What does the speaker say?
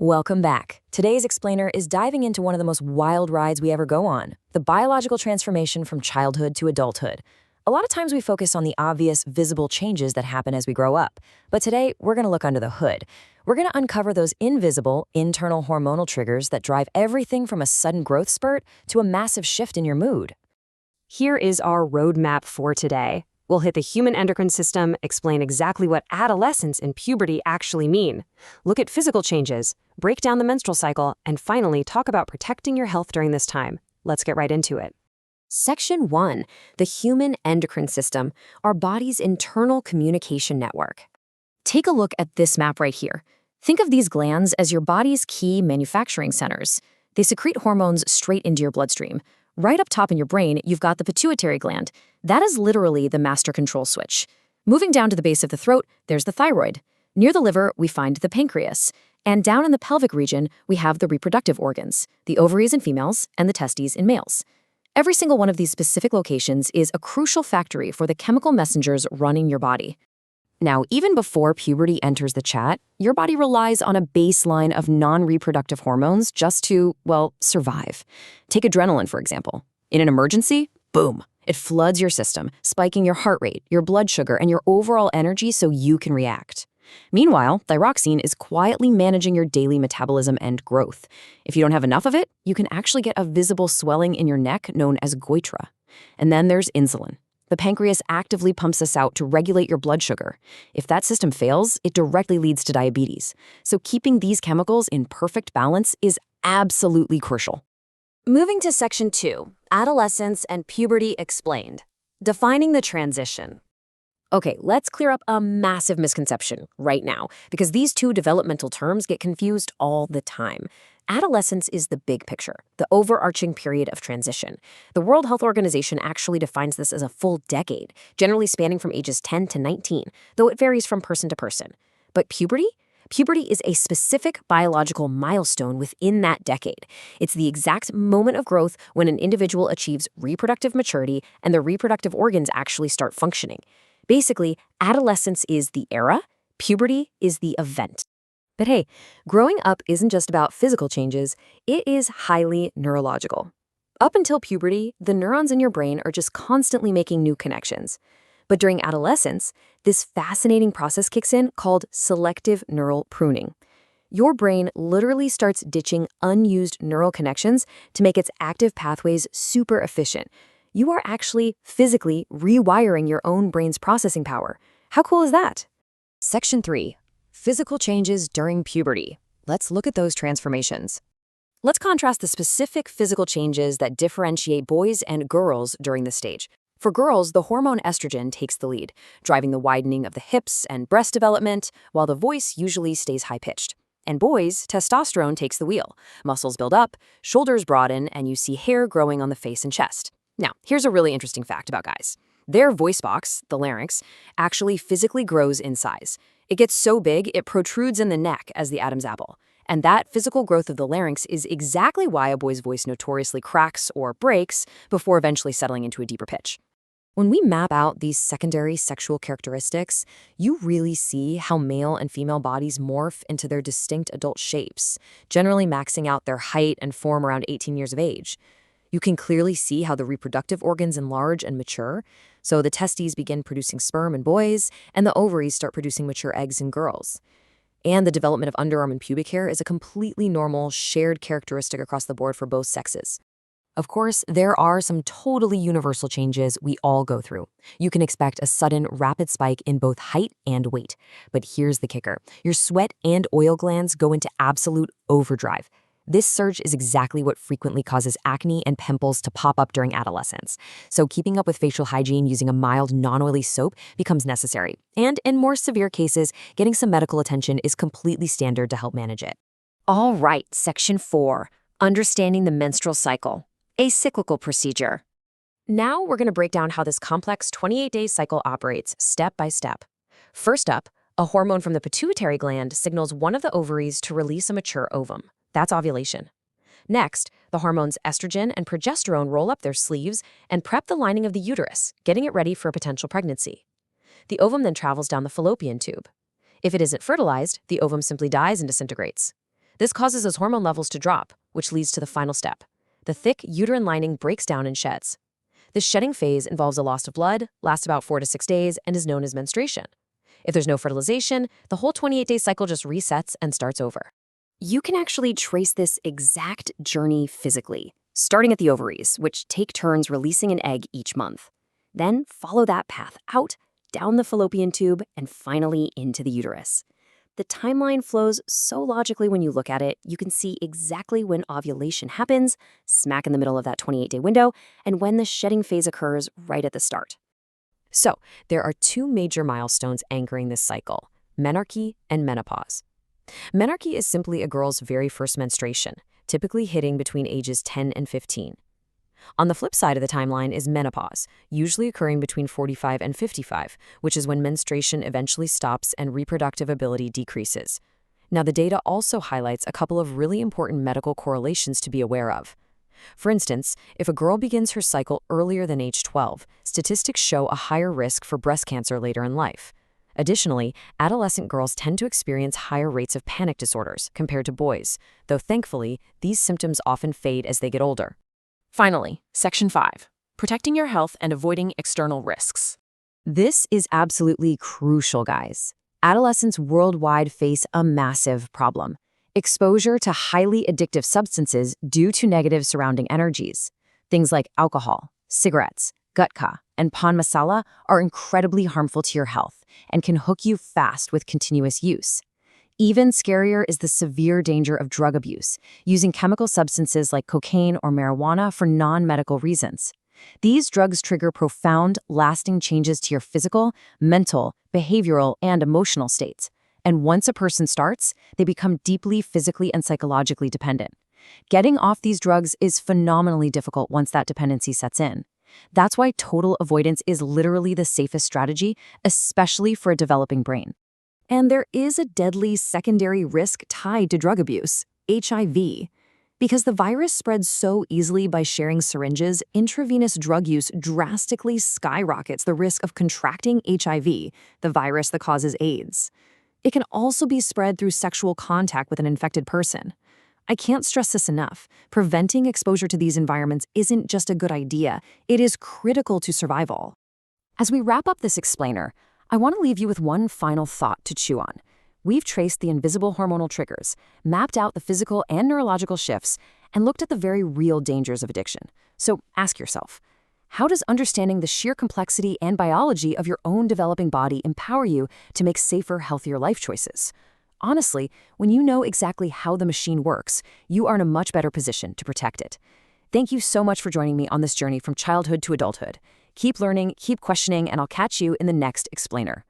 Welcome back. Today's explainer is diving into one of the most wild rides we ever go on, the biological transformation from childhood to adulthood. A lot of times we focus on the obvious, visible changes that happen as we grow up, but today we're going to look under the hood. We're going to uncover those invisible, internal hormonal triggers that drive everything from a sudden growth spurt to a massive shift in your mood. Here is our roadmap for today. We'll hit the human endocrine system, explain exactly what adolescence and puberty actually mean, look at physical changes, break down the menstrual cycle, and finally talk about protecting your health during this time. Let's get right into it. Section 1, the human endocrine system, our body's internal communication network. Take a look at this map right here. Think of these glands as your body's key manufacturing centers. They secrete hormones straight into your bloodstream. Right up top in your brain, you've got the pituitary gland. That is literally the master control switch. Moving down to the base of the throat, there's the thyroid. Near the liver, we find the pancreas. And down in the pelvic region, we have the reproductive organs, the ovaries in females and the testes in males. Every single one of these specific locations is a crucial factory for the chemical messengers running your body. Now, even before puberty enters the chat, your body relies on a baseline of non-reproductive hormones just to, well, survive. Take adrenaline, for example. In an emergency, boom, it floods your system, spiking your heart rate, your blood sugar, and your overall energy so you can react. Meanwhile, thyroxine is quietly managing your daily metabolism and growth. If you don't have enough of it, you can actually get a visible swelling in your neck known as goiter. And then there's insulin. The pancreas actively pumps this out to regulate your blood sugar. If that system fails, it directly leads to diabetes. So keeping these chemicals in perfect balance is absolutely crucial. Moving to Section 2, Adolescence and Puberty Explained. Defining the transition. Okay, let's clear up a massive misconception right now, because these two developmental terms get confused all the time. Adolescence is the big picture, the overarching period of transition. The World Health Organization actually defines this as a full decade, generally spanning from ages 10 to 19, though it varies from person to person. But puberty? Puberty is a specific biological milestone within that decade. It's the exact moment of growth when an individual achieves reproductive maturity and the reproductive organs actually start functioning. Basically, adolescence is the era, puberty is the event. But hey, growing up isn't just about physical changes, it is highly neurological. Up until puberty, the neurons in your brain are just constantly making new connections. But during adolescence, this fascinating process kicks in called selective neural pruning. Your brain literally starts ditching unused neural connections to make its active pathways super efficient. You are actually physically rewiring your own brain's processing power. How cool is that? Section 3. Physical changes during puberty. Let's look at those transformations. Let's contrast the specific physical changes that differentiate boys and girls during this stage. For girls, the hormone estrogen takes the lead, driving the widening of the hips and breast development, while the voice usually stays high-pitched. And boys, testosterone takes the wheel. Muscles build up, shoulders broaden, and you see hair growing on the face and chest. Now, here's a really interesting fact about guys. Their voice box, the larynx, actually physically grows in size. It gets so big, it protrudes in the neck as the Adam's apple. And that physical growth of the larynx is exactly why a boy's voice notoriously cracks or breaks before eventually settling into a deeper pitch. When we map out these secondary sexual characteristics, you really see how male and female bodies morph into their distinct adult shapes, generally maxing out their height and form around 18 years of age. You can clearly see how the reproductive organs enlarge and mature. So the testes begin producing sperm in boys, and the ovaries start producing mature eggs in girls. And the development of underarm and pubic hair is a completely normal, shared characteristic across the board for both sexes. Of course, there are some totally universal changes we all go through. You can expect a sudden, rapid spike in both height and weight. But here's the kicker. Your sweat and oil glands go into absolute overdrive. This surge is exactly what frequently causes acne and pimples to pop up during adolescence. So keeping up with facial hygiene using a mild, non-oily soap becomes necessary. And in more severe cases, getting some medical attention is completely standard to help manage it. All right, Section 4, Understanding the Menstrual Cycle, a cyclical procedure. Now we're going to break down how this complex 28-day cycle operates step by step. First up, a hormone from the pituitary gland signals one of the ovaries to release a mature ovum. That's ovulation. Next, the hormones estrogen and progesterone roll up their sleeves and prep the lining of the uterus, getting it ready for a potential pregnancy. The ovum then travels down the fallopian tube. If it isn't fertilized, the ovum simply dies and disintegrates. This causes those hormone levels to drop, which leads to the final step. The thick uterine lining breaks down and sheds. This shedding phase involves a loss of blood, lasts about 4 to 6 days, and is known as menstruation. If there's no fertilization, the whole 28-day cycle just resets and starts over. You can actually trace this exact journey physically, starting at the ovaries, which take turns releasing an egg each month. Then follow that path out, down the fallopian tube, and finally into the uterus. The timeline flows so logically when you look at it, you can see exactly when ovulation happens, smack in the middle of that 28-day window, and when the shedding phase occurs right at the start. So, there are 2 major milestones anchoring this cycle: menarche and menopause. Menarche is simply a girl's very first menstruation, typically hitting between ages 10 and 15. On the flip side of the timeline is menopause, usually occurring between 45 and 55, which is when menstruation eventually stops and reproductive ability decreases. Now, the data also highlights a couple of really important medical correlations to be aware of. For instance, if a girl begins her cycle earlier than age 12, statistics show a higher risk for breast cancer later in life. Additionally, adolescent girls tend to experience higher rates of panic disorders compared to boys, though thankfully, these symptoms often fade as they get older. Finally, Section 5, protecting your health and avoiding external risks. This is absolutely crucial, guys. Adolescents worldwide face a massive problem: exposure to highly addictive substances due to negative surrounding energies. Things like alcohol, cigarettes, gutka, and pan masala are incredibly harmful to your health and can hook you fast with continuous use. Even scarier is the severe danger of drug abuse, using chemical substances like cocaine or marijuana for non-medical reasons. These drugs trigger profound, lasting changes to your physical, mental, behavioral, and emotional states. And once a person starts, they become deeply physically and psychologically dependent. Getting off these drugs is phenomenally difficult once that dependency sets in. That's why total avoidance is literally the safest strategy, especially for a developing brain. And there is a deadly secondary risk tied to drug abuse: HIV. Because the virus spreads so easily by sharing syringes, intravenous drug use drastically skyrockets the risk of contracting HIV, the virus that causes AIDS. It can also be spread through sexual contact with an infected person. I can't stress this enough. Preventing exposure to these environments isn't just a good idea, it is critical to survival. As we wrap up this explainer, I want to leave you with one final thought to chew on. We've traced the invisible hormonal triggers, mapped out the physical and neurological shifts, and looked at the very real dangers of addiction. So ask yourself, how does understanding the sheer complexity and biology of your own developing body empower you to make safer, healthier life choices? Honestly, when you know exactly how the machine works, you are in a much better position to protect it. Thank you so much for joining me on this journey from childhood to adulthood. Keep learning, keep questioning, and I'll catch you in the next explainer.